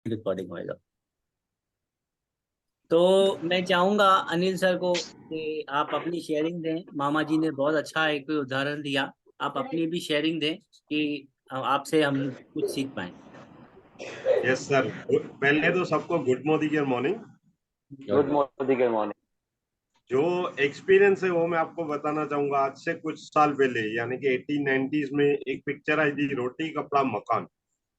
Recording होएगा। तो मैं चाहूंगा अनिल सर को कि आप अपनी शेयरिंग दें। मामा जी ने बहुत अच्छा एक उदाहरण दिया, आप अपनी भी शेयरिंग दें कि आपसे हम कुछ सीख पाए। Yes sir. पहले तो सबको good morning. Good morning, good morning. जो एक्सपीरियंस है वो मैं आपको बताना चाहूंगा। आज से कुछ साल पहले यानी कि 1890s में एक पिक्चर आई थी, रोटी कपड़ा मकान।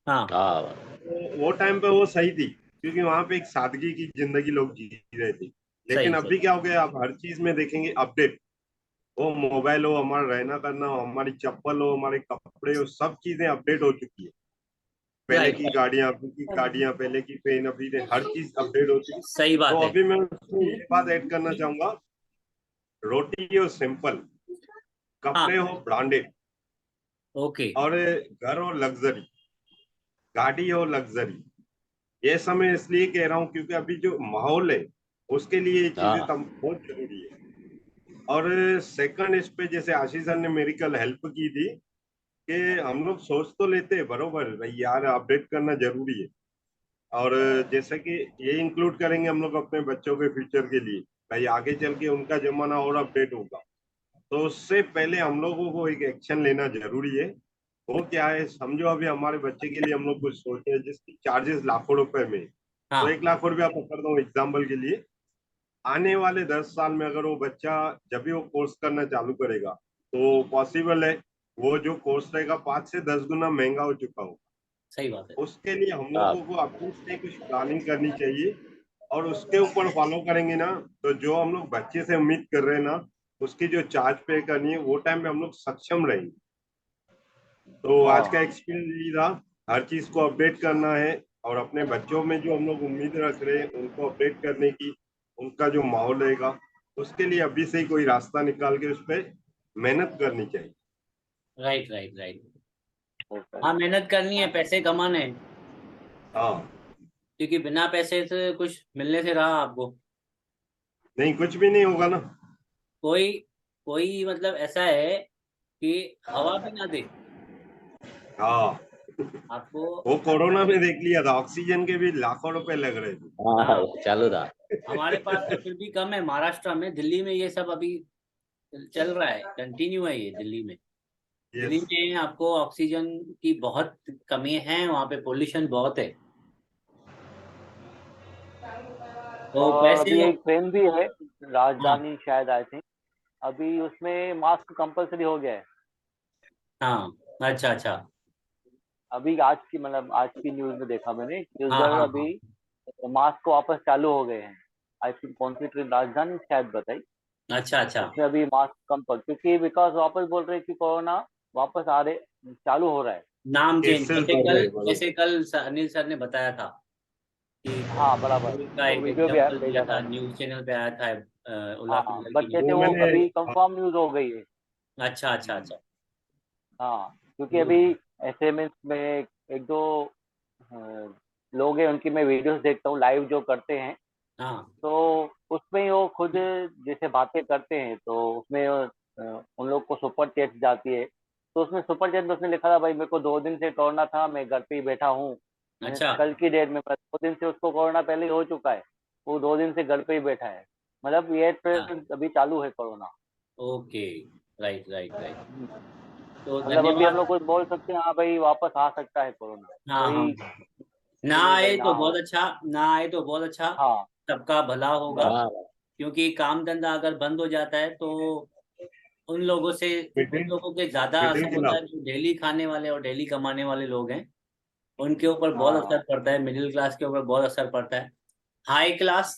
हाँ हाँ, तो वो टाइम पे वो सही थी, क्योंकि वहां पे एक सादगी की जिंदगी लोग जी रहे थे। लेकिन सही सही। अभी क्या हो गया, आप हर चीज में देखेंगे अपडेट। वो मोबाइल हो, हमारा रहना करना हो, हमारी चप्पल हो, हमारे कपड़े हो, सब चीजें अपडेट हो चुकी है। पहले राइट की राइट। गाड़ियां, अभी की गाड़ियां, पहले की ट्रेन, अभी हर चीज अपडेट होती है। सही तो बात है। अभी मैं उसमें ये बात ऐड करना चाहूंगा, रोटी हो सिंपल, हाँ। कपड़े हो ब्रांडेड, ओके। और घर हो लग्जरी, गाड़ी हो लग्जरी। ये सब मैं इसलिए कह रहा हूँ क्योंकि अभी जो माहौल है उसके लिए ये चीजें हाँ, तब बहुत जरूरी है। और सेकंड, इस पे जैसे आशीष सर ने मेरी कल हेल्प की थी कि हम लोग सोच तो लेते हैं बरोबर भाई यार, अपडेट करना जरूरी है। और जैसे कि ये इंक्लूड करेंगे हम लोग अपने बच्चों के फ्यूचर के लिए, भाई आगे चल के उनका जमाना और अपडेट होगा। तो उससे पहले हम लोगों को एक एक्शन लेना जरूरी है। वो क्या है, समझो अभी हमारे बच्चे के लिए हम लोग कुछ सोचे हैं जिसकी चार्जेस लाखों रुपए में है। तो हाँ 1 लाख रुपया पकड़ दो एग्जाम्पल के लिए। आने वाले 10 साल में अगर वो बच्चा जब भी वो कोर्स करना चालू करेगा, तो पॉसिबल है वो जो कोर्स रहेगा 5 से 10 गुना महंगा हो चुका हो। सही बात है। उसके लिए हम हाँ, लोगों को अपने से कुछ प्लानिंग करनी चाहिए। और उसके ऊपर फॉलो करेंगे ना, तो जो हम लोग बच्चे से उम्मीद कर रहे हैं ना, उसकी जो चार्ज पे करनी है वो टाइम पे हम लोग सक्षम रहेंगे। तो आज हाँ, का एक्सपीरियंस यही था, हर चीज को अपडेट करना है। और अपने बच्चों में जो हम लोग उम्मीद रख रहे हैं उनको अपडेट करने की, उनका जो माहौल रहेगा उसके लिए अभी से ही कोई रास्ता निकाल के उस पर मेहनत करनी चाहिए। Right right right. बिल्कुल। हाँ मेहनत करनी है, पैसे कमाने हैं, हाँ, क्योंकि बिना पैसे से कुछ मिलने से रहा आपको। नहीं कुछ भी नहीं होगा ना। कोई कोई मतलब ऐसा है कि हवा भी ना दे हाँ, आपको। वो कोरोना में देख लिया था, ऑक्सीजन के भी लाखों रुपए लग रहे थे। हाँ, हाँ चालू था। हमारे पास तो फिर भी कम है, महाराष्ट्र में, दिल्ली में ये सब अभी चल रहा है, कंटिन्यू है ये दिल्ली में। दिल्ली यस। में आपको ऑक्सीजन की बहुत कमी है, वहाँ पे पोल्यूशन बहुत है। तो और पैसे अभी एक ट्रेन भी है, हाँ राजधानी शायद, आई थिंक। अभी उसमें मास्क कंपलसरी हो गया है। हाँ। अच्छा अच्छा। अभी आज की, मतलब आज की न्यूज में देखा मैंने कि हाँ उधर हाँ अभी हाँ। मास्क वापस चालू हो गए हैं। आई थिंक कौन सी ट्रेन, राजधानी शायद बताई। अच्छा अच्छा। उसमें अभी मास्क कंपल, क्योंकि बिकॉज वापस बोल रहे हैं कि कोरोना वापस आ रहे, चालू हो रहा है। नाम चेंज, केसेस जैसे बढ़ कल रहे हैं बरोबर। जैसे कल अनिल सर ने बताया था कि हाँ, बराबर। कोविड का वो एक वीडियो भी एग्जांपल दिया भेजा था, था। न्यूज चैनल पे आया था, हाँ, उल्लाफिंगर बट की न्यूज। कहते वो वो मैंने, अभी कंफर्म न्यूज हो गई है। अच्छा अच्छा अच्छा। हाँ, क्योंकि तो अभी एसएमएस में एक दो लोग हैं, उनकी मैं वीडियोस देखता हूँ लाइव जो करते हैं। हाँ तो उसमें वो खुद जैसे बातें करते हैं, तो उसमें उन लोग को सुपर चैट जाती है। तो उसमें सुपर चैट में उसने लिखा था, भाई मेरे को 2 दिन से कोरोना था, मैं घर पे ही बैठा हूँ। मैंने अच्छा। कल की डेट में, 2 दिन से उसको कोरोना पहले ही हो चुका है। वो 2 दिन से घर पे ही बैठा है। मतलब ये हाँ ट्रेंड अभी चालू है corona. Okay. Right right right. तो मतलब अभी हम धन्यवाद। लोग कुछ बोल सकते हैं, हाँ भाई वापस आ सकता है कोरोना। हाँ हाँ कोई हाँ। ना ये नहीं भाई आए ना तो बहुत हो। अच्छा, ना आए तो बहुत अच्छा, हाँ, सबका भला होगा। बराबर। हाँ, क्योंकि काम धंधा अगर बंद हो जाता है तो उन लोगों से, उन मिडिल लोगों के ज्यादा मिडिल असर होता क्लास। है जो डेली खाने वाले और डेली कमाने वाले लोग हैं। उनके ऊपर बहुत हाँ, असर पड़ता है, मिडिल क्लास के ऊपर बहुत असर पड़ता है। हाई क्लास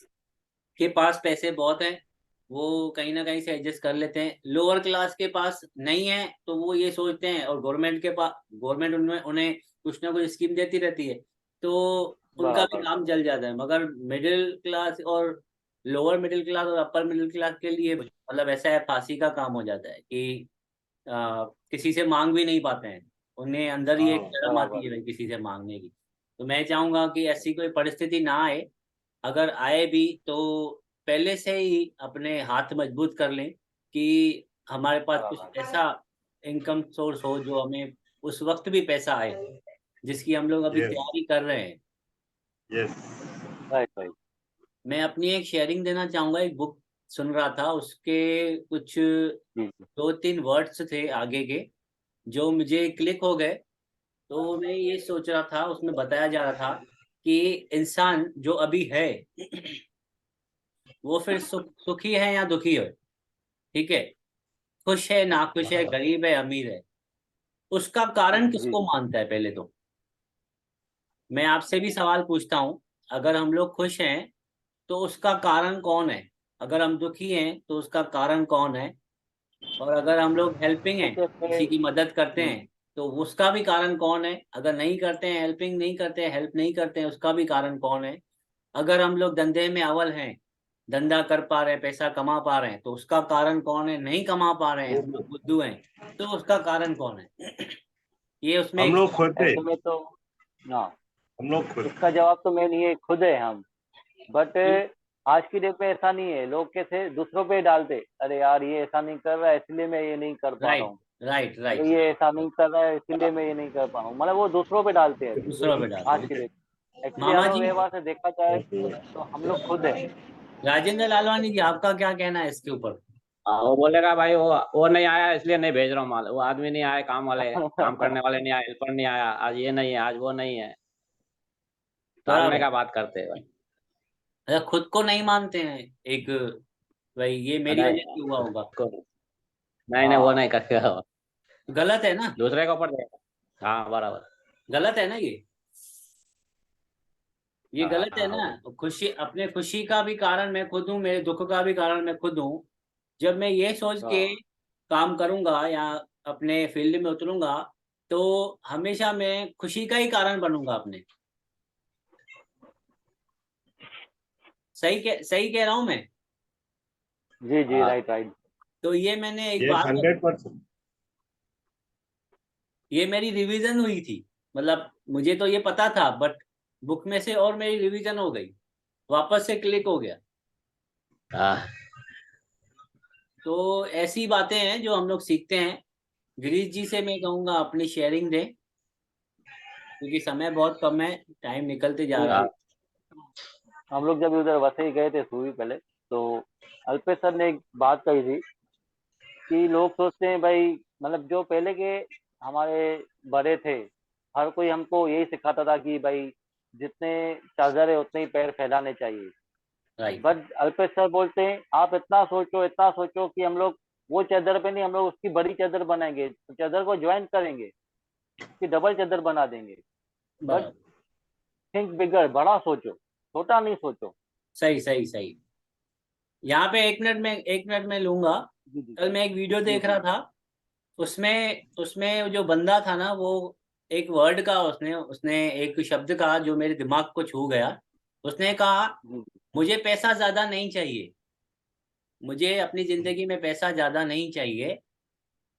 के पास पैसे बहुत हैं, वो कहीं ना कहीं से एडजस्ट कर लेते हैं। लोअर क्लास के पास नहीं है तो वो ये सोचते हैं, और गवर्नमेंट के पास, गवर्नमेंट उनमें उन्हें कुछ ना कुछ स्कीम देती रहती है, तो उनका भी बराबर। काम चल जाता है। मगर मिडिल क्लास और लोअर मिडिल क्लास और अपर मिडिल क्लास के लिए मतलब ऐसा है, फांसी का काम हो जाता है कि किसी से मांग भी नहीं पाते हैं। उन्हें अंदर ही एक हाँ, शर्म आती बराबर। है भाई किसी से मांगने की। तो मैं चाहूंगा कि ऐसी कोई परिस्थिति ना आए, अगर आए भी तो पहले से ही अपने हाथ मजबूत कर लें कि हमारे पास कुछ बराबर। ऐसा इनकम सोर्स हो जो हमें उस वक्त भी पैसा आए, जिसकी हम लोग अभी यस। तैयारी कर रहे हैं। यस। Right right. मैं अपनी एक शेयरिंग देना चाहूंगा। एक बुक सुन रहा था, उसके कुछ जी जी 2-3 वर्ड्स थे आगे के जो मुझे क्लिक हो गए। तो मैं ये सोच रहा था, उसमें बताया जा रहा था कि इंसान जो अभी है वो फिर सुखी है या दुखी है, ठीक है, खुश है नाखुश है, गरीब है अमीर है, उसका कारण जी किसको मानता है? पहले तो मैं आपसे भी सवाल पूछता हूं, अगर हम लोग खुश हैं तो उसका कारण कौन है? अगर हम दुखी हैं तो उसका कारण कौन है? और अगर हम लोग हेल्पिंग हैं, जैसे किसी की मदद करते हैं, तो उसका भी कारण कौन है? अगर नहीं करते हैं, हेल्पिंग नहीं करते हैं, हेल्प नहीं करते हैं, उसका भी कारण कौन है? अगर हम लोग धंधे में अव्वल हैं, धंधा कर पा रहे हैं, पैसा कमा पा रहे हैं, तो उसका कारण कौन है? नहीं कमा पा रहे हैं, हम लोग बुद्धू हैं, तो उसका कारण कौन है? ये उसमें हम एक लोग खुद थे, ऐसे में तो हाँ, हम लोग खुद। इसका जवाब तो मेन ये खुद है हम। बट आज की डेट में ऐसा नहीं है, लोग कैसे दूसरों पे डालते, अरे यार ये ऐसा नहीं कर रहा है इसलिए मैं ये नहीं कर पा रहा राइट हूँ, राइट अरे राइट, ये ऐसा नहीं कर रहा है इसीलिए मैं ये नहीं कर पा रहा हूँ, मतलब वो दूसरों पे डालते हैं अभी दूसरों पे डालते आज की हैं। डेट। एक्चुअली मामा हमें जी, व्यवहार से देखा जाए तो हम लोग खुद है। राजेंद्र लालवानी जी, आपका क्या कहना है इसके ऊपर? हाँ, वो बोलेगा भाई वो नहीं आया इसलिए नहीं भेज रहा हूँ माल, वो आदमी नहीं आया, काम वाले काम करने वाले नहीं आए, हेल्पर नहीं आया, आज ये नहीं है, आज वो नहीं है, टालने बराबर। का बात करते हैं भाई। अच्छा, खुद को नहीं मानते हैं एक, भाई ये मेरी नहीं वजह से हुआ होगा। नहीं नहीं, वो हाँ नहीं करते हो, गलत है ना? दूसरे के ऊपर देगा। हाँ बराबर। गलत है ना ये हाँ गलत है हाँ, ना? खुशी, अपने खुशी का भी कारण मैं खुद हूँ, मेरे दुख का भी कारण मैं खुद हूँ। जब मैं ये सोच के हाँ काम करूंगा या अपने फील्ड में उतरूंगा, तो हमेशा मैं खुशी का ही कारण बनूंगा अपने। सही कह रहा हूं मैं? जी जी हाँ राइट राइट। तो ये मैंने एक यस, बात, 100%। ये मेरी रिवीजन हुई थी, मतलब मुझे तो ये पता था, बट बुक में से और मेरी रिवीजन हो गई, वापस से क्लिक हो गया। हाँ तो ऐसी बातें हैं जो हम लोग सीखते हैं। गिरीश जी से मैं कहूँगा अपनी शेयरिंग दें, क्योंकि समय बहुत कम है, टाइम निकलते जा जी रहा है। जी। हम लोग जब उधर वसई गए थे सूरी पहले, तो अल्पेश सर ने एक बात कही थी कि लोग सोचते हैं भाई, मतलब जो पहले के हमारे बड़े थे, हर कोई हमको यही सिखाता था कि भाई जितने चादर है उतने ही पैर फैलाने चाहिए। राइट। बट अल्पेश सर बोलते हैं आप इतना सोचो कि हम लोग वो चादर पे नहीं, हम लोग उसकी बड़ी चादर बनाएंगे, तो चादर को ज्वाइन करेंगे, उसकी डबल चादर बना देंगे। बट बराबर। थिंक बिगर, बड़ा सोचो, छोटा नहीं सोचो। सही सही सही। यहाँ पे एक मिनट में लूंगा। जी जी कल मैं एक वीडियो जी देख जी रहा था, उसमें उसमें जो बंदा था ना, वो एक वर्ड का, उसने उसने एक शब्द कहा जो मेरे दिमाग को छू गया। उसने कहा, जी मुझे पैसा ज्यादा नहीं चाहिए, मुझे अपनी जिंदगी में पैसा ज्यादा नहीं चाहिए,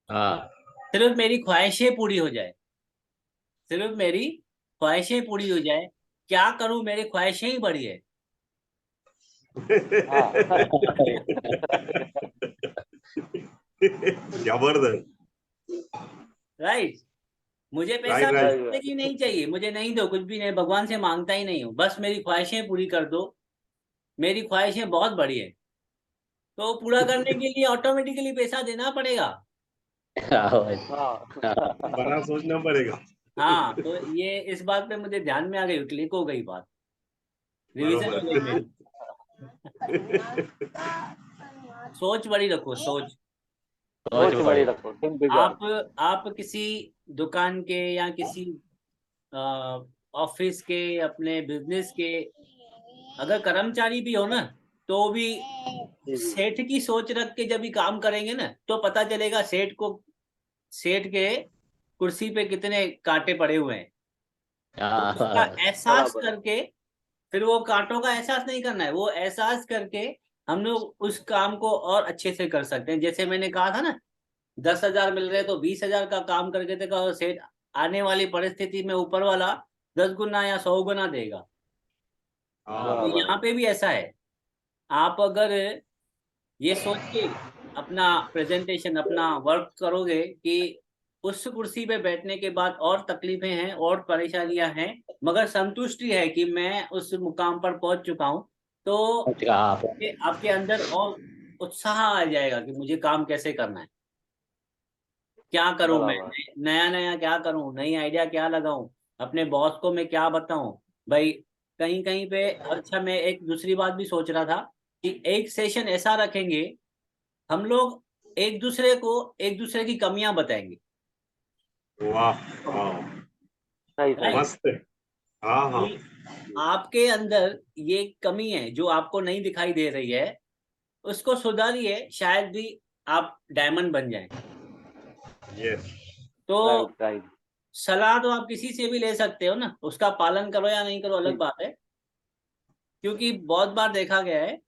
हाँ सिर्फ मेरी ख्वाहिशें पूरी हो जाए, सिर्फ मेरी ख्वाहिशें पूरी हो जाए। क्या करूं, मेरी ख्वाहिशें ही बड़ी है। हाँ जबरदस्त। राइट। मुझे पैसा राइट मेरी राइट। राइट जिंदगी नहीं चाहिए, मुझे नहीं दो, कुछ भी नहीं, भगवान से मांगता ही नहीं हूँ, बस मेरी ख्वाहिशें पूरी कर दो। मेरी ख्वाहिशें बहुत बड़ी है, तो पूरा करने के लिए ऑटोमेटिकली पैसा देना पड़ेगा। हाँ भाई। हाँ बड़ा सोचना पड़ेगा। हाँ, तो ये इस बात पे मुझे ध्यान में आ गई, क्लिक हो गई बात, रिवीजन हो गई बरोबर। मेरी। सोच बड़ी रखो, सोच। सोच सोच बड़ी बड़ी। रखो, थिंक बिगर। आप आप किसी दुकान के या किसी ऑफिस के, अपने बिजनेस के अगर कर्मचारी भी हो ना, तो भी जी जी सेठ की सोच रख के जब भी काम करेंगे ना, तो पता चलेगा सेठ के कुर्सी पे कितने कांटे पड़े हुए हैं। तो हाँ उसका हाँ एहसास बराबर। करके, फिर वो कांटों का एहसास नहीं करना है, वो एहसास करके हम लोग उस काम को और अच्छे से कर सकते हैं। जैसे मैंने कहा था ना, 10,000 मिल रहे तो 20,000 का काम करके देगा, और सेठ आने वाली परिस्थिति में ऊपर वाला 10 गुना या 100 गुना देगा। तो हाँ। बराबर। यहाँ पे भी ऐसा है। आप अगर ये सोच के अपना प्रेजेंटेशन, अपना वर्क करोगे कि उस कुर्सी पे बैठने के बाद और तकलीफें हैं और परेशानियां हैं, मगर संतुष्टि है कि मैं उस मुकाम पर पहुंच चुका हूं। तो हाँ, आपके अंदर और उत्साह आ जाएगा कि मुझे काम कैसे करना है, क्या करूं मैं, बराबर। नया नया क्या करूं, नई आइडिया क्या लगाऊं, अपने बॉस को मैं क्या बताऊं भाई। कहीं कहीं पे, अच्छा मैं एक दूसरी बात भी सोच रहा था कि एक सेशन ऐसा रखेंगे, हम लोग एक दूसरे की कमियां बताएंगे। वाह वाह, सही सही। राइट, मस्त है। हाँ हाँ, कि आपके अंदर ये कमी है जो आपको नहीं दिखाई दे रही है, उसको सुधारिए, शायद भी आप डायमंड बन जाएं। यस। तो राइट राइट। सलाह तो आप किसी से भी ले सकते हो ना, उसका पालन करो या नहीं करो अलग जी बात है। क्योंकि बहुत बार देखा गया है,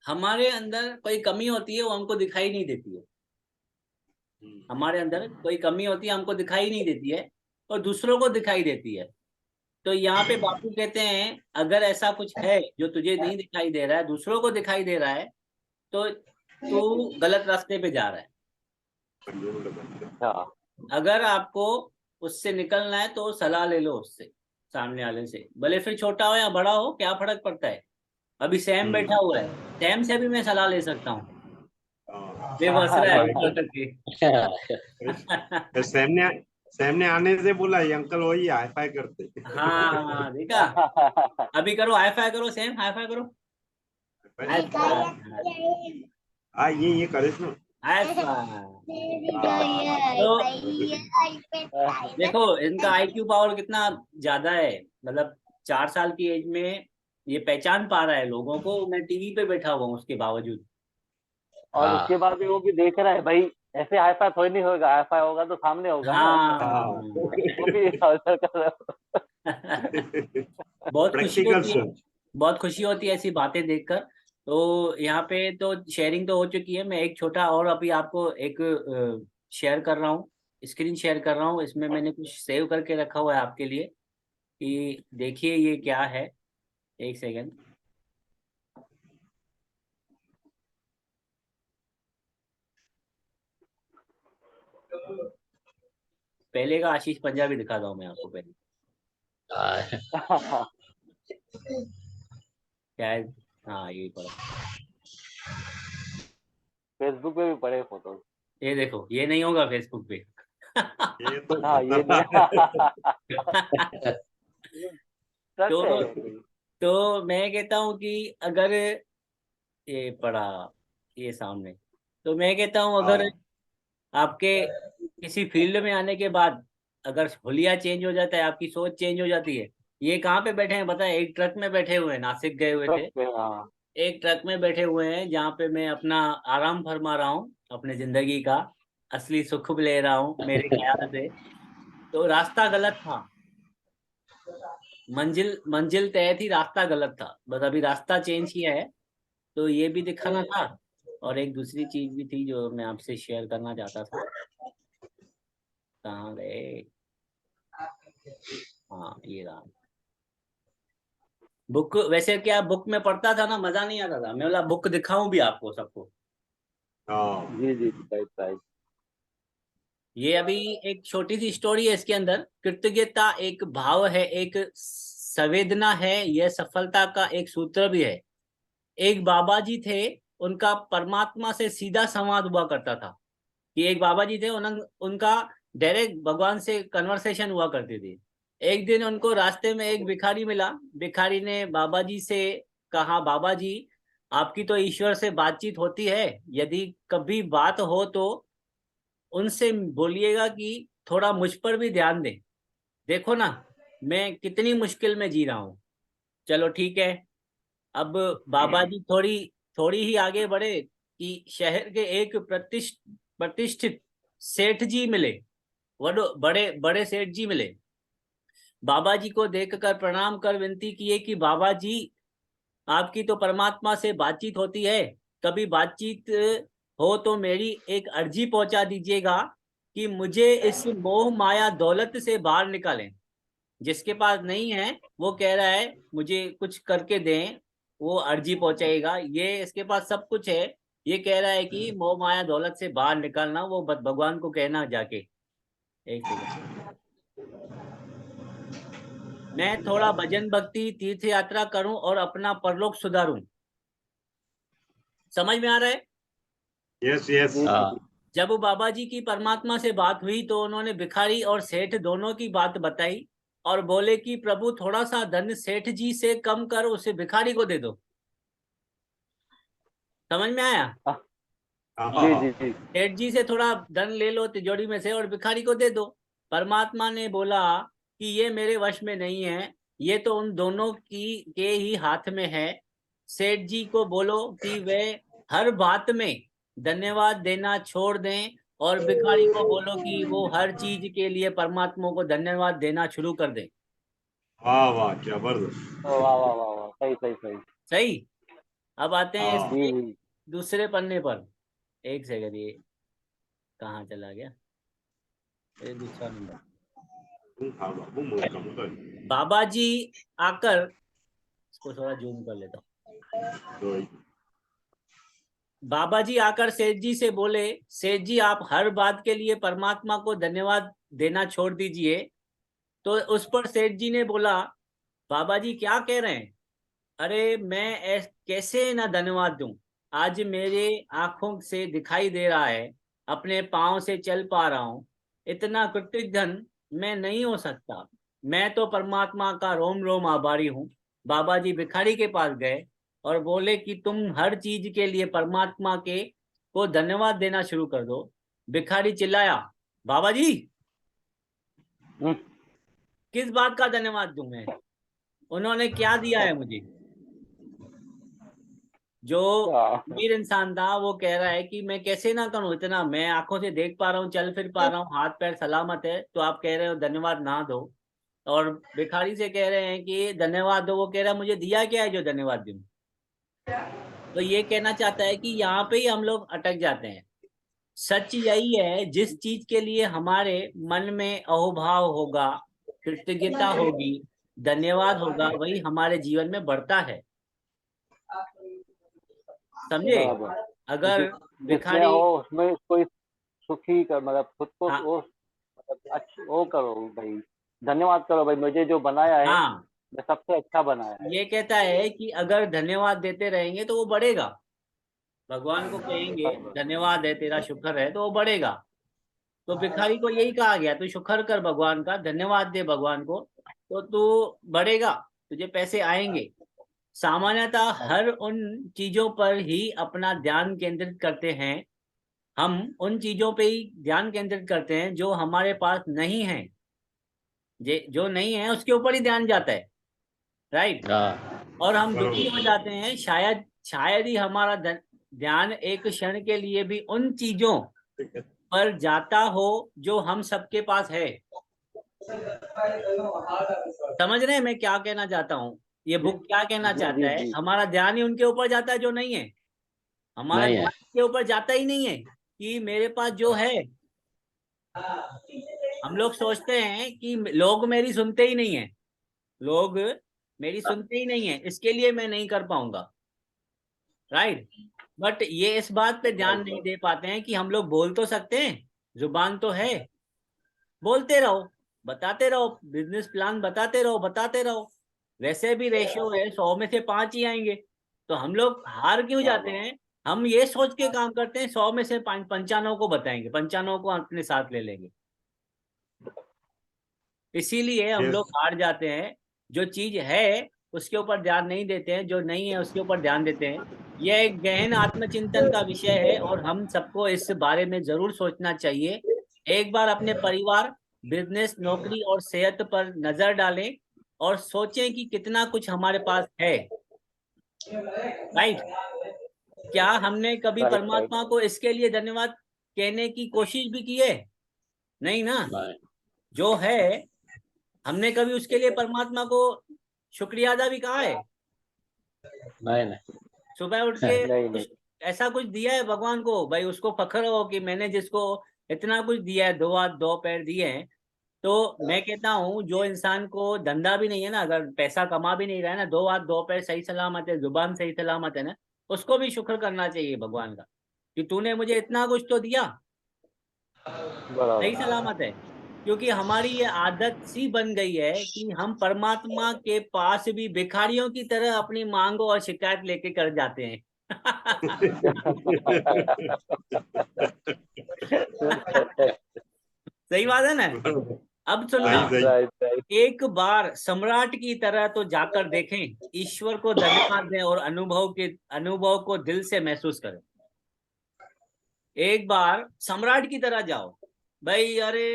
हमारे अंदर कोई कमी होती है वो हमको दिखाई नहीं देती है। हमारे अंदर कोई कमी होती है हमको दिखाई नहीं देती है, और दूसरों को दिखाई देती है। तो यहाँ पे बापू कहते हैं, अगर ऐसा कुछ है जो तुझे नहीं दिखाई दे रहा है, दूसरों को दिखाई दे रहा है, तो तू गलत रास्ते पे जा रहा है। हाँ अगर आपको उससे निकलना है तो सलाह ले लो उससे, सामने वाले से, भले फिर छोटा हो या बड़ा हो, क्या फर्क पड़ता है। अभी सैम बैठा हुआ है, सैम से भी मैं सलाह ले सकता हूँ, वे हंस रहा है ऊपर करके। सैम ने आने से बोला, ये अंकल वही हाई फाई करते। हाँ देखा, अभी करो हाई फाई करो, सैम हाई फाई करो, हाई फाई, हाँ, ये करे ना। Hi fi. तो देखो इनका आईक्यू पावर कितना ज्यादा है, मतलब 4 साल की एज में ये पहचान पा रहा है लोगों को, मैं टीवी पे बैठा हुआ हूँ उसके बावजूद। और उसके बाद भी वो भी देख रहा है भाई, ऐसे हाई फाई थोड़ी नहीं होगा, हाई फाई होगा तो सामने होगा ना। हाँ। वो भी अवसर कर रहा बहुत खुशी प्रैक्टिकल होती है, सोच। बहुत खुशी होती है ऐसी बातें देखकर। तो यहाँ पे तो शेयरिंग तो हो चुकी है, मैं एक छोटा और अभी आपको एक शेयर कर रहा हूँ, स्क्रीन शेयर कर रहा हूँ, इसमें मैंने कुछ सेव करके रखा हुआ है आपके लिए, कि देखिए ये क्या है। एक सेकेंड। पहले का आशीष पंजाबी दिखाता हूँ मैं आपको पहले, है। शायद, हाँ यही पड़ा। फेसबुक पे भी पड़े फोटो। ये देखो, ये नहीं होगा फेसबुक पे। ये तो हाँ ये सच है तो ये। तो मैं कहता हूँ कि अगर ये पड़ा, ये सामने, तो मैं कहता हूँ अगर हाँ आपके किसी फील्ड में आने के बाद अगर हुलिया चेंज हो जाता है, आपकी सोच चेंज हो जाती है। ये कहाँ पे बैठे हैं पता है, एक ट्रक में बैठे हुए हैं, नासिक गए हुए सच थे, पे हाँ। एक ट्रक में बैठे हुए हैं जहाँ पे मैं अपना आराम फरमा रहा हूँ, अपने जिंदगी का असली सुख ले रहा हूँ मेरे ख्याल से। तो रास्ता गलत था, मंजिल मंजिल तय थी, रास्ता गलत था, बस अभी रास्ता चेंज किया है। तो ये भी दिखाना था, और एक दूसरी चीज भी थी जो मैं आपसे शेयर करना चाहता था। कहाँ गए, हाँ ये रहा। बुक, वैसे क्या बुक में पढ़ता था ना, मजा नहीं आता था, मैं बोला बुक दिखाऊं भी आपको सबको। हाँ। जी जी राइट राइट। ये अभी एक छोटी सी स्टोरी है, इसके अंदर कृतज्ञता एक भाव है, एक संवेदना है, यह सफलता का एक सूत्र भी है। एक बाबा जी थे, उनका परमात्मा से सीधा संवाद हुआ करता था, कि एक बाबा जी थे, उनका डायरेक्ट भगवान से कन्वर्सेशन हुआ करती थी। एक दिन उनको रास्ते में एक भिखारी मिला, भिखारी ने बाबा जी से कहा, बाबा जी आपकी तो ईश्वर से बातचीत होती है, यदि कभी बात हो तो उनसे बोलिएगा कि थोड़ा मुझ पर भी ध्यान दें, देखो ना मैं कितनी मुश्किल में जी रहा हूँ। चलो ठीक है। अब बाबा जी थोड़ी थोड़ी ही आगे बढ़े कि शहर के एक प्रतिष्ठित सेठ जी मिले, बड़े बड़े सेठ जी मिले। बाबा जी को देखकर प्रणाम कर विनती किए कि बाबा जी आपकी तो परमात्मा से बातचीत होती है, कभी बातचीत हो तो मेरी एक अर्जी पहुंचा दीजिएगा कि मुझे इस मोह माया दौलत से बाहर निकालें। जिसके पास नहीं है वो कह रहा है मुझे कुछ करके दें, वो अर्जी पहुंचाएगा, ये इसके पास सब कुछ है ये कह रहा है कि मोह माया दौलत से बाहर निकलना, वो भगवान को कहना जाके। एक सेकंड, मैं थोड़ा भजन भक्ति तीर्थ यात्रा करूं और अपना परलोक सुधारूं। समझ में आ रहा है? Yes yes. जी हाँ जी जब बाबा जी की परमात्मा से बात हुई तो उन्होंने भिखारी और सेठ दोनों की बात बताई और बोले कि प्रभु थोड़ा सा धन सेठ जी से कम कर उसे भिखारी को दे दो। समझ में आया? जी जी जी सेठ जी से थोड़ा धन ले लो तिजोरी में से और भिखारी को दे दो। परमात्मा ने बोला कि ये मेरे वश में नहीं है, ये तो उन दोनों की के ही हाथ में है। सेठ जी को बोलो कि वे हर बात में धन्यवाद देना छोड़ दें और भिखारी को बोलो कि वो हर चीज के लिए परमात्मा को धन्यवाद देना शुरू कर दें। वाह वाह जबरदस्त। वाह वाह वाह वाह, सही सही सही। सही। अब आते हैं हाँ इसके जी जी दूसरे पन्ने पर। एक सेकंड, ये कहाँ चला गया? ये दूसरा नंबर। हाँ बाबू मूर्खा मूर्खा। बाबा जी आकर, इसको थोड़ा जूम कर लेता हूँ। तो बाबा जी आकर सेठ जी से बोले, सेठ जी आप हर बात के लिए परमात्मा को धन्यवाद देना छोड़ दीजिए। तो उस पर सेठ जी ने बोला, बाबा जी क्या कह रहे हैं? अरे मैं कैसे ना धन्यवाद दूं? आज मेरे आंखों से दिखाई दे रहा है, अपने पाँव से चल पा रहा हूं, इतना कृतज्ञ मैं नहीं हो सकता। मैं तो परमात्मा का रोम रोम आभारी हूँ। बाबा जी भिखारी के पास गए और बोले कि तुम हर चीज के लिए परमात्मा के को धन्यवाद देना शुरू कर दो। भिखारी चिल्लाया, बाबा जी हम्म, किस बात का धन्यवाद दूं मैं? उन्होंने क्या दिया है मुझे? जो हाँ, अमीर इंसान था वो कह रहा है कि मैं कैसे ना करूं, इतना मैं आंखों से देख पा रहा हूँ, चल फिर पा रहा हूँ, हाथ पैर सलामत है, तो आप कह रहे हो धन्यवाद ना दो। और भिखारी से कह रहे हैं कि धन्यवाद दो, वो कह रहा है मुझे दिया क्या है जो धन्यवाद दूं? तो ये कहना चाहता है कि यहाँ पे ही हम लोग अटक जाते हैं। सच यही है, जिस चीज के लिए हमारे मन में अहोभाव होगा, कृतज्ञता होगी, धन्यवाद होगा, वही हमारे जीवन में बढ़ता है। समझे? बराबर। अगर जिसमें भिखारी, हो उसमें कोई सुखी कर, मतलब खुद को हाँ वो मतलब वो करो भाई, धन्यवाद करो भाई, मुझे जो बनाया है हाँ, मैं सबसे अच्छा बनाया है। ये कहता है कि अगर धन्यवाद देते रहेंगे तो वो बढ़ेगा। भगवान को कहेंगे बराबर धन्यवाद है, तेरा शुक्र है, तो वो बढ़ेगा। तो भिखारी को यही कहा गया, तू शुक्र कर भगवान का, धन्यवाद दे भगवान को, तो तू बढ़ेगा, तुझे पैसे आएंगे। सामान्यतः हर उन चीजों पर ही अपना ध्यान केंद्रित करते हैं। हम उन चीजों पे ही ध्यान केंद्रित करते हैं जो हमारे पास नहीं है। जो नहीं है उसके ऊपर ही ध्यान जाता है, राइट? हाँ और हम दुखी हो बरोबर। जाते हैं, शायद शायद ही हमारा ध्यान एक क्षण के लिए भी उन चीजों पर जाता हो जो हम सबके पास है। समझ रहे हैं मैं क्या कहना चाहता हूँ? ये बुक क्या कहना जी चाहता जी है? जी हमारा ध्यान ही उनके ऊपर जाता है जो नहीं है। हमारा नहीं है। ध्यान के ऊपर जाता ही नहीं है कि मेरे पास जो है। हम लोग सोचते हैं कि लोग मेरी सुनते ही नहीं है, लोग मेरी सुनते ही नहीं है, इसके लिए मैं नहीं कर पाऊंगा, राइट? बट ये इस बात पे ध्यान नहीं दे पाते हैं कि हम लोग बोल तो सकते हैं, जुबान तो है, बोलते रहो, बताते रहो, बिजनेस प्लान बताते रहो, बताते रहो। वैसे भी रेशियो है 100 में से 5 ही आएंगे, तो हम लोग हार क्यों जाते बराबर हैं? हम ये सोच के काम करते हैं 100 में से 95 को बताएंगे, 95 को अपने साथ ले लेंगे। इसीलिए हम यस लोग हार जाते हैं। जो चीज है उसके ऊपर ध्यान नहीं देते हैं, जो नहीं है उसके ऊपर ध्यान देते हैं। यह एक गहन आत्मचिंतन का विषय है और हम सबको इस बारे में जरूर सोचना चाहिए। एक बार अपने परिवार, बिजनेस, नौकरी और सेहत पर नजर डालें और सोचें कि कितना कुछ हमारे पास है, राइट? क्या हमने कभी राइट राइट। परमात्मा को इसके लिए धन्यवाद कहने की कोशिश भी की है? नहीं ना। नहीं जो है, हमने कभी उसके लिए परमात्मा को शुक्रिया अदा भी कहा है? नहीं नहीं। सुबह उठ के नहीं नहीं। कुछ ऐसा कुछ दिया है भगवान को भाई, उसको फख्र हो कि मैंने जिसको इतना कुछ दिया है, 2 हाथ 2 पैर दिए हैं। तो मैं कहता हूँ जो इंसान को धंधा भी नहीं है ना, अगर पैसा कमा भी नहीं रहा है ना, 2 हाथ 2 पैर सही सलामत है, जुबान सही सलामत है ना, उसको भी शुक्र करना चाहिए भगवान का। कि तूने मुझे इतना कुछ तो दिया, बराबर। सही सलामत है। क्योंकि हमारी ये आदत सी बन गई है कि हम परमात्मा के पास भी भिखारियों की तरह अपनी मांगों और शिकायत लेके कर जाते हैं। सही बात है ना। अब सुनना, सही सही राइट राइट। एक बार सम्राट की तरह तो जाकर देखें, ईश्वर को धन्यवाद दें और अनुभव को दिल से महसूस करें। एक बार सम्राट की तरह जाओ, भाई अरे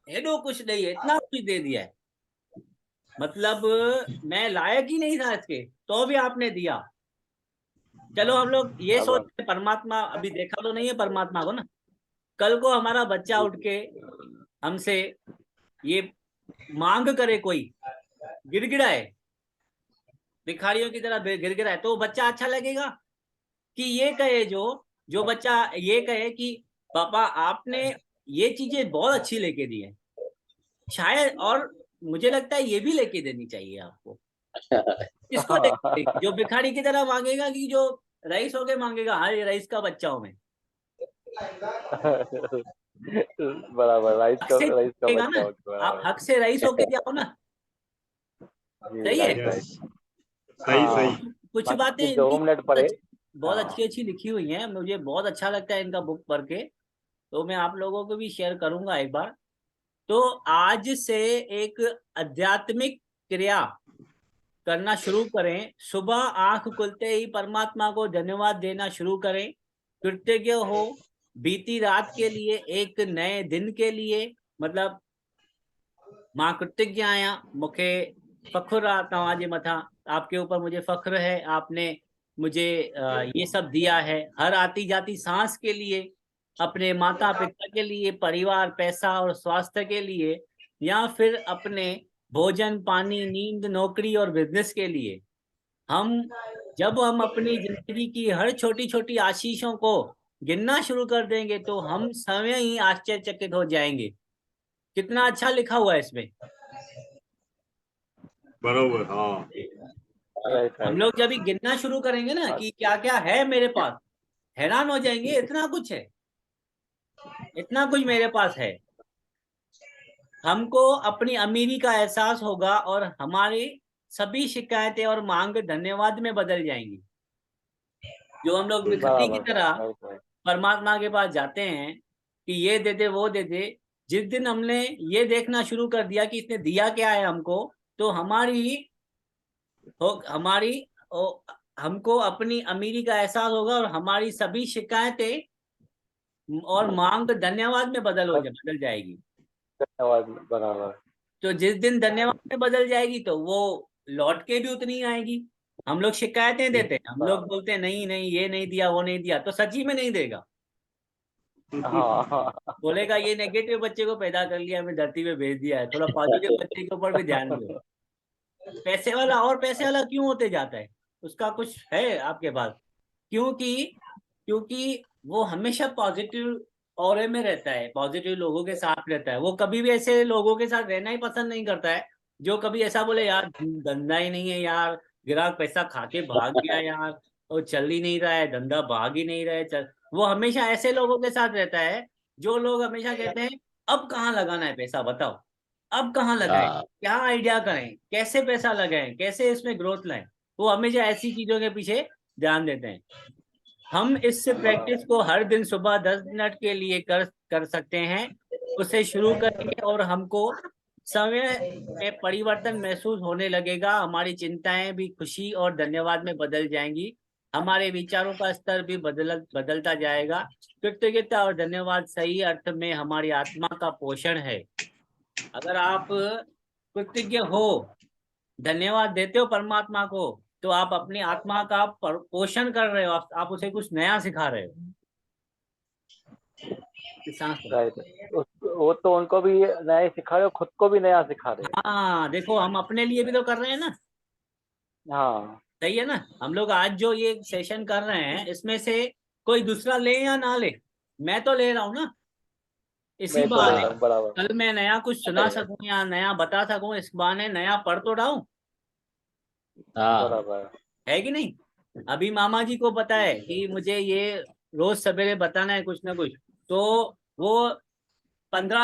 हेडो कुछ नहीं है, इतना कुछ दे दिया है, मतलब मैं लायक ही नहीं था इसके, तो भी आपने दिया। चलो हम लोग ये सोचते हैं परमात्मा, अभी देखा तो नहीं है परमात्मा को ना, कल को हमारा बच्चा उठ के हमसे ये मांग करे, कोई गिड़गिड़ाए, भिखारियों की तरह गिड़गिड़ाए, तो बच्चा अच्छा लगेगा? कि ये कहे जो बच्चा ये कहे कि पापा आपने ये चीजें बहुत अच्छी लेके दी है, शायद, और मुझे लगता है ये भी लेके देनी चाहिए आपको। किसको लेके देगी? जो भिखारी की तरह मांगेगा कि जो रईस होके मांगेगा? हाँ ये रईस का बच्चा हूं मैं, बराबर। राइस हक का से मांगेगा बच्चा ना। होता है, आप बराबर। हक से रईस होके जाओ ना, जी सही है। Right yes, right. सही हाँ, सही। कुछ बातें बाकी दो इनकी मिनट परे। बहुत हाँ अच्छी अच्छी लिखी हुई हैं, मुझे बहुत अच्छा लगता है इनका बुक पढ़ के, तो मैं आप लोगों को भी शेयर करूंगा एक बार। तो आज से एक आध्यात्मिक क्रिया करना शुरू करें, सुबह आंख खुलते ही परमात्मा को धन्यवाद देना शुरू करें, कृतज्ञ हो बीती रात के लिए, एक नए दिन के लिए, मतलब मां कृतज्ञ आया मुखे फख्र आ तव्हांजे मथा, आपके ऊपर मुझे फख्र है, आपने मुझे ये सब दिया है, हर आती जाती सांस के लिए, अपने माता पिता के लिए, परिवार, पैसा और स्वास्थ्य के लिए, या फिर अपने भोजन, पानी, नींद, नौकरी और बिजनेस के लिए। हम जब हम अपनी जिंदगी की हर छोटी छोटी आशीषों को गिनना शुरू कर देंगे तो हम स्वयं ही आश्चर्यचकित हो जाएंगे। कितना अच्छा लिखा हुआ है इसमें। बरोबर, हाँ। राइट हम राइट। लोग जब भी गिनना शुरू करेंगे ना कि क्या क्या है मेरे पास, हैरान हो जाएंगे, इतना कुछ है, इतना कुछ मेरे पास है। हमको अपनी अमीरी का एहसास होगा और हमारी सभी शिकायतें और मांग धन्यवाद में बदल जाएंगी। जो हम लोग भिखारी की बराबर तरह राइट राइट। परमात्मा के पास जाते हैं कि ये दे दे वो दे दे, जिस दिन हमने ये देखना शुरू कर दिया कि इसने दिया क्या है हमको, तो हमारी हमको अपनी अमीरी का एहसास होगा और हमारी सभी शिकायतें और मांग धन्यवाद में बदल जाएगी। धन्यवाद, बराबर। तो जिस दिन धन्यवाद में बदल जाएगी तो वो लौट के भी उतनी ही आएगी। हम लोग शिकायतें देते हैं, हम लोग बोलते हैं नहीं नहीं ये नहीं दिया वो नहीं दिया, तो सच्ची में नहीं देगा, हाँ हाँ। बोलेगा ये नेगेटिव बच्चे को पैदा कर लिया, हमें धरती पे भेज दिया है, थोड़ा पॉजिटिव बच्चे के ऊपर भी ध्यान दो। पैसे वाला और पैसे वाला क्यों होते जाता है, उसका कुछ है आपके पास? क्योंकि क्योंकि वो हमेशा पॉजिटिव ऑरे में रहता है, पॉजिटिव लोगों के साथ रहता है, वो कभी भी ऐसे लोगों के साथ रहना ही पसंद नहीं करता है जो कभी ऐसा बोले यार धंधा ही नहीं है यार, ग्राहक पैसा खा के भाग गया यार, और चल ही नहीं रहा है धंधा, भाग ही नहीं रहे चल। वो हमेशा ऐसे लोगों के साथ रहता है जो लोग हमेशा कहते हैं अब कहाँ लगाना है पैसा, बताओ अब कहाँ लगाएं, हाँ क्या आइडिया करें, कैसे पैसा लगाएं, कैसे इसमें ग्रोथ लाएं। वो हमेशा ऐसी चीजों के पीछे ध्यान देते हैं। हम इस प्रैक्टिस को हर दिन सुबह 10 मिनट के लिए कर सकते हैं, उसे शुरू करेंगे और हमको समय में परिवर्तन महसूस होने लगेगा, हमारी चिंताएं भी खुशी और धन्यवाद में बदल जाएंगी, हमारे विचारों का स्तर भी बदलता जाएगा। कृतज्ञता और धन्यवाद सही अर्थ में हमारी आत्मा का पोषण है। अगर आप कृतज्ञ हो, धन्यवाद देते हो परमात्मा को, तो आप अपनी आत्मा का पोषण कर रहे हो, आप उसे कुछ नया सिखा रहे हो। सांस लो। राइट। वो तो उनको भी नया सिखा रहे हो, खुद को भी नया सिखा रहे हाँ देखो हम अपने लिए भी तो कर रहे हैं ना, हैं। हाँ सही है ना। हम लोग आज जो ये सेशन कर रहे हैं इसमें से कोई दूसरा ले या ना ले, मैं तो ले रहा हूँ ना, इसी मैं तो ले बहाने रहा हूँ, बराबर। कल मैं नया कुछ सुना सकूं या नया बता सकूं, इस बहाने नया पढ़ तो रहा हूं, हाँ बराबर। है कि नहीं। अभी मामा जी को पता है कि मुझे ये रोज सवेरे बताना है कुछ ना कुछ, तो वो 15